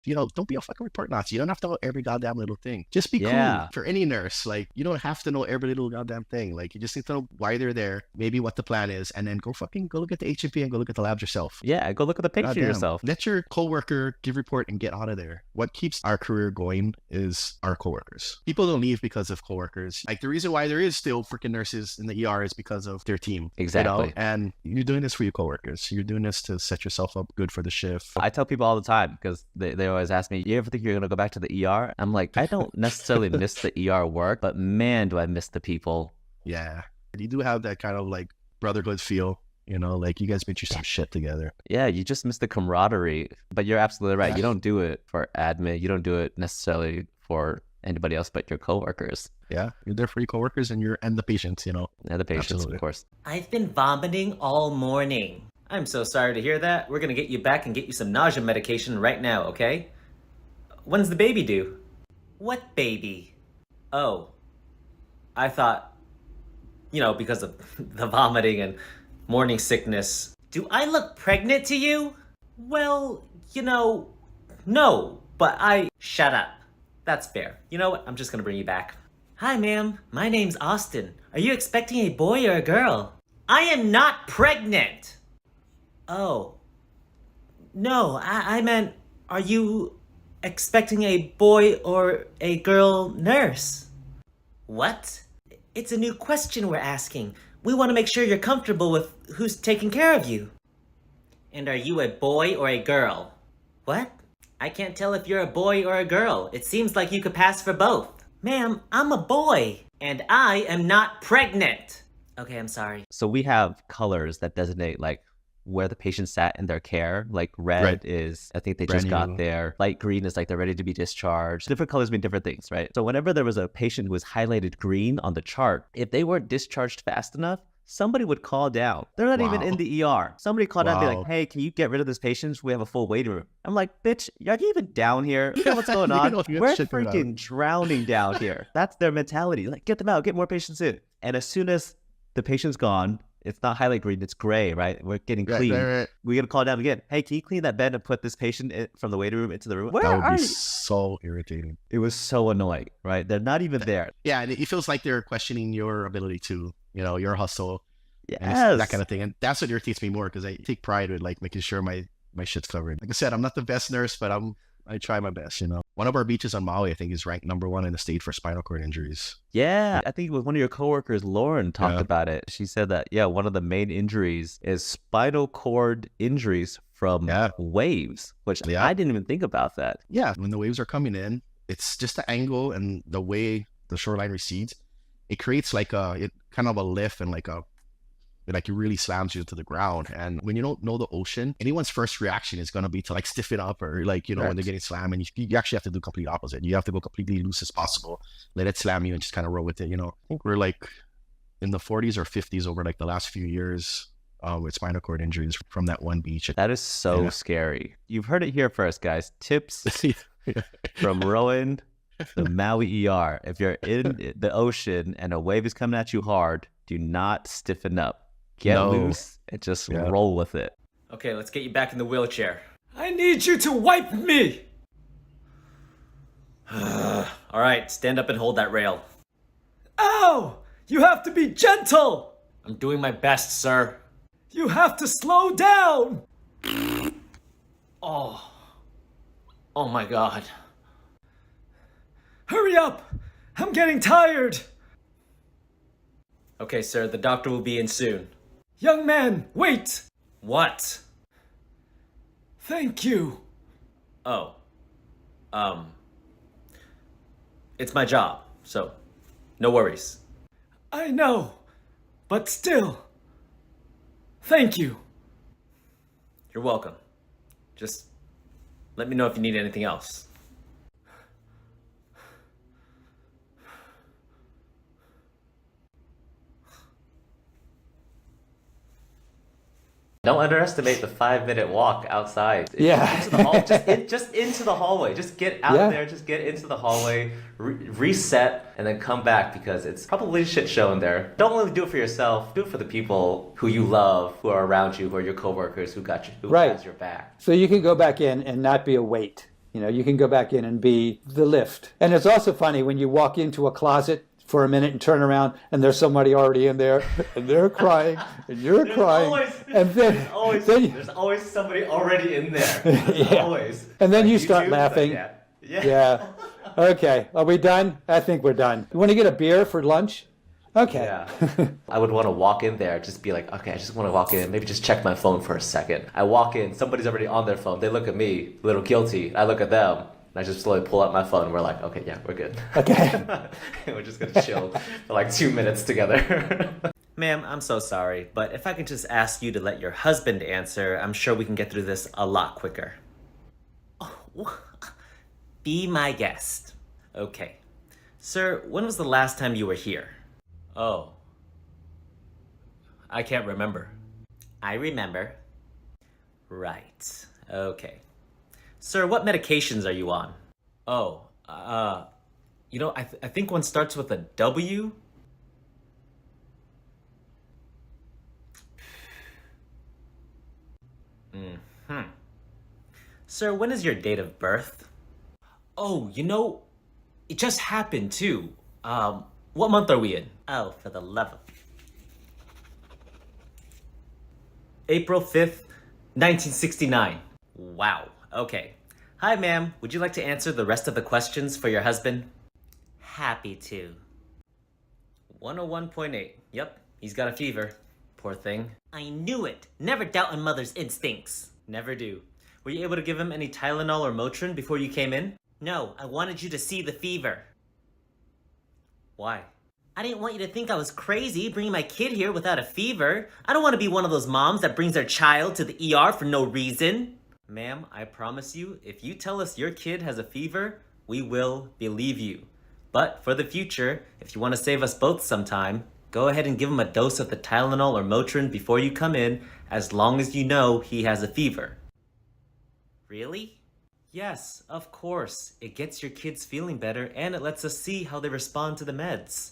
Don't be a fucking report Nazi. You don't have to know every goddamn little thing. Just be cool. Yeah. For any nurse, like, you don't have to know every little goddamn thing. Like, you just need to know why they're there, maybe what the plan is, and then go look at the HMP and go look at the labs yourself. Yeah, go look at the patient Goddamn. yourself. Let your coworker give report and get out of there. What keeps our career going is our coworkers. People don't leave because of coworkers. Like, the reason why there is still freaking nurses in the ER is because of their team. Exactly. And you're doing this for your coworkers. You're doing this to set yourself up good for the shift. I tell people all the time, because they always ask me, you ever think you're going to go back to the ER? I'm like, I don't necessarily miss the ER work, but man, do I miss the people. Yeah. You do have that kind of like brotherhood feel, like you guys been through some shit together. Yeah, you just miss the camaraderie. But you're absolutely right. Yeah. You don't do it for admin. You don't do it necessarily for anybody else but your coworkers. Yeah, you're there for your coworkers and the patients, And the patients, Absolutely. Of course. I've been vomiting all morning. I'm so sorry to hear that. We're gonna get you back and get you some nausea medication right now, okay? When's the baby due? What baby? Oh. I thought, because of the vomiting and morning sickness. Do I look pregnant to you? Well, no, but Shut up. That's fair. You know what? I'm just gonna bring you back. Hi, ma'am. My name's Austin. Are you expecting a boy or a girl? I am not pregnant! Oh. No, I meant, are you expecting a boy or a girl nurse? What? It's a new question we're asking. We want to make sure you're comfortable with who's taking care of you. And are you a boy or a girl? What? I can't tell if you're a boy or a girl. It seems like you could pass for both. Ma'am, I'm a boy, and I am not pregnant. Okay, I'm sorry. So we have colors that designate like where the patient sat in their care. Like red is, I think they Brand just got new. there. Light green is like they're ready to be discharged. Different colors mean different things, right? So whenever there was a patient who was highlighted green on the chart, if they weren't discharged fast enough, somebody would call down. They're not even in the ER. Somebody called down and be Wow. like, hey, can you get rid of this patient? We have a full waiting room. I'm like, bitch, are you even down here? You know what's going on? You got We're shit going on. freaking drowning down here. That's their mentality. Like, get them out, get more patients in. And as soon as the patient's gone, it's not highlight green, it's gray, right? We're getting clean. Right. We're going to call down again. Hey, can you clean that bed and put this patient from the waiting room into the room? Where That would are be you? so irritating. It was so annoying, right? They're not even there. Yeah, and it feels like they're questioning your ability to, your hustle. And Yes. that kind of thing. And that's what irritates me more because I take pride in like making sure my shit's covered. Like I said, I'm not the best nurse, but I try my best, One of our beaches on Maui, I think, is ranked #1 in the state for spinal cord injuries. Yeah, I think it was one of your coworkers, Lauren, talked Yeah. about it. She said that, one of the main injuries is spinal cord injuries from waves, which Yeah. I didn't even think about that. Yeah, when the waves are coming in, it's just the angle and the way the shoreline recedes. It creates like kind of a lift and it really slams you to the ground. And when you don't know the ocean, anyone's first reaction is going to be to like stiffen up or when they're getting slammed. And you actually have to do complete opposite. You have to go completely loose as possible, let it slam you and just kind of roll with it. I think we're like in the 40s or 50s over like the last few years with spinal cord injuries from that one beach. That is so scary. You've heard it here first, guys. Tips from Rowan, the Maui ER. If you're in the ocean and a wave is coming at you hard, do not stiffen up. Get loose and just roll with it. Okay, let's get you back in the wheelchair. I need you to wipe me! Alright, stand up and hold that rail. Ow! You have to be gentle! I'm doing my best, sir. You have to slow down! Oh my god. Hurry up! I'm getting tired! Okay, sir, the doctor will be in soon. Young man, wait! What? Thank you. Oh. It's my job, so no worries. I know, but still. Thank you. You're welcome. Just let me know if you need anything else. Don't underestimate the 5-minute walk outside. Yeah. Into the hall, just into the hallway. Just get out there. Just get into the hallway, reset, and then come back because it's probably a shit show in there. Don't only do it for yourself. Do it for the people who you love, who are around you, who are your coworkers, who got you, who has your back. So you can go back in and not be a weight. You know, you can go back in and be the lift. And it's also funny when you walk into a closet for a minute and turn around and there's somebody already in there and they're crying and you're crying. There's always somebody already in there. Yeah. Always. And then Like you start too? laughing. Like, yeah. Yeah. Okay. Are we done? I think we're done. You want to get a beer for lunch? Okay. Yeah. I would want to walk in there, just be like, okay, I just want to walk in, maybe just check my phone for a second. I walk in, somebody's already on their phone. They look at me, a little guilty. I look at them, and I just slowly pull out my phone. And we're like, okay, yeah, we're good. Okay. And we're just gonna chill for like 2 minutes together. Ma'am, I'm so sorry, but if I can just ask you to let your husband answer, I'm sure we can get through this a lot quicker. Oh, be my guest. Okay. Sir, when was the last time you were here? Oh. I can't remember. I remember. Right. Okay. Sir, what medications are you on? Oh, I think one starts with a W. Sir, when is your date of birth? Oh, it just happened too. What month are we in? Oh, for the love of... April 5th, 1969. Wow, okay. Hi, ma'am. Would you like to answer the rest of the questions for your husband? Happy to. 101.8. Yep, he's got a fever. Poor thing. I knew it. Never doubt a mother's instincts. Never do. Were you able to give him any Tylenol or Motrin before you came in? No, I wanted you to see the fever. Why? I didn't want you to think I was crazy bringing my kid here without a fever. I don't want to be one of those moms that brings their child to the ER for no reason. Ma'am, I promise you, if you tell us your kid has a fever, we will believe you. But for the future, if you want to save us both some time, go ahead and give him a dose of the Tylenol or Motrin before you come in, as long as you know he has a fever. Really? Yes, of course. It gets your kids feeling better and it lets us see how they respond to the meds.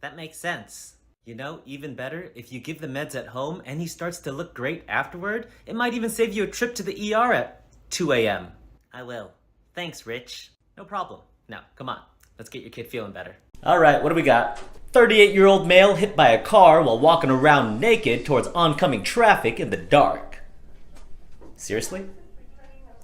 That makes sense. Even better, if you give the meds at home and he starts to look great afterward, it might even save you a trip to the ER at 2 a.m. I will. Thanks, Rich. No problem. Now, come on. Let's get your kid feeling better. All right, what do we got? 38-year-old male hit by a car while walking around naked towards oncoming traffic in the dark. Seriously?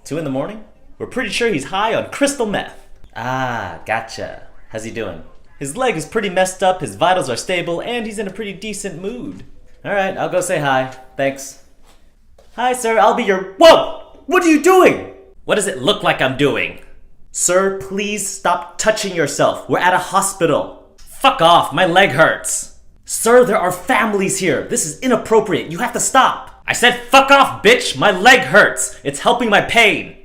2 in the morning? We're pretty sure he's high on crystal meth. Ah, gotcha. How's he doing? His leg is pretty messed up, his vitals are stable, and he's in a pretty decent mood. Alright, I'll go say hi. Thanks. Hi, sir, I'll be your... Whoa! What are you doing? What does it look like I'm doing? Sir, please stop touching yourself. We're at a hospital. Fuck off, my leg hurts. Sir, there are families here. This is inappropriate. You have to stop. I said fuck off, bitch. My leg hurts. It's helping my pain.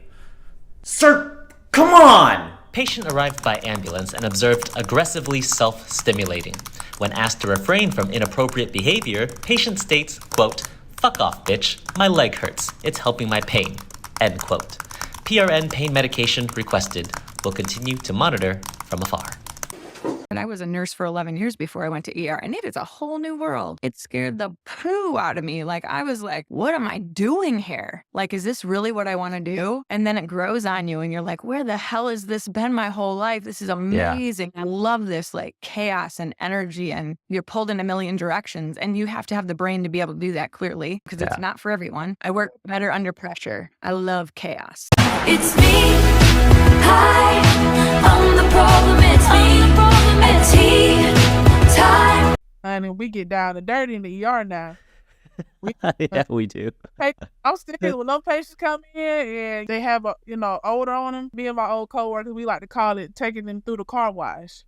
Sir, come on! Patient arrived by ambulance and observed aggressively self-stimulating. When asked to refrain from inappropriate behavior, patient states, quote, fuck off, bitch. My leg hurts. It's helping my pain. End quote. PRN pain medication requested. Will continue to monitor from afar. And I was a nurse for 11 years before I went to ER, and it is a whole new world. It scared the poo out of me. Like, I was like, what am I doing here? Like, is this really what I want to do? And then it grows on you, and you're like, where the hell has this been my whole life? This is amazing. I love this, like, chaos and energy, and you're pulled in a million directions, and you have to have the brain to be able to do that clearly, because it's not for everyone. I work better under pressure. I love chaos. It's me. Hi, I'm the problem. It's me. It's tea time. Honey, we get down and dirty in the ER now. Yeah, we do. Hey, I'm still when those patients come in and they have a odor on them. Me and my old coworkers, we like to call it taking them through the car wash.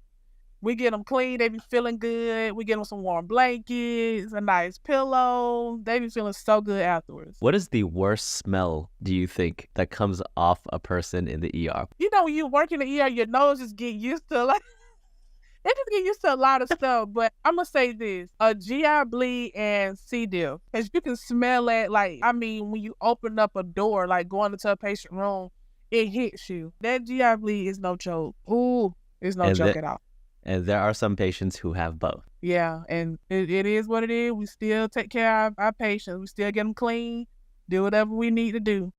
We get them clean, they be feeling good. We get them some warm blankets, a nice pillow. They be feeling so good afterwards. What is the worst smell, do you think, that comes off a person in the ER? When you work in the ER, your nose just get used to they just get used to a lot of stuff. But I'm going to say this, a GI bleed and C. diff, because you can smell it. When you open up a door, like going into a patient room, it hits you. That GI bleed is no joke. Ooh, it's no joke at all. And there are some patients who have both. Yeah, and it is what it is. We still take care of our patients. We still get them clean, do whatever we need to do.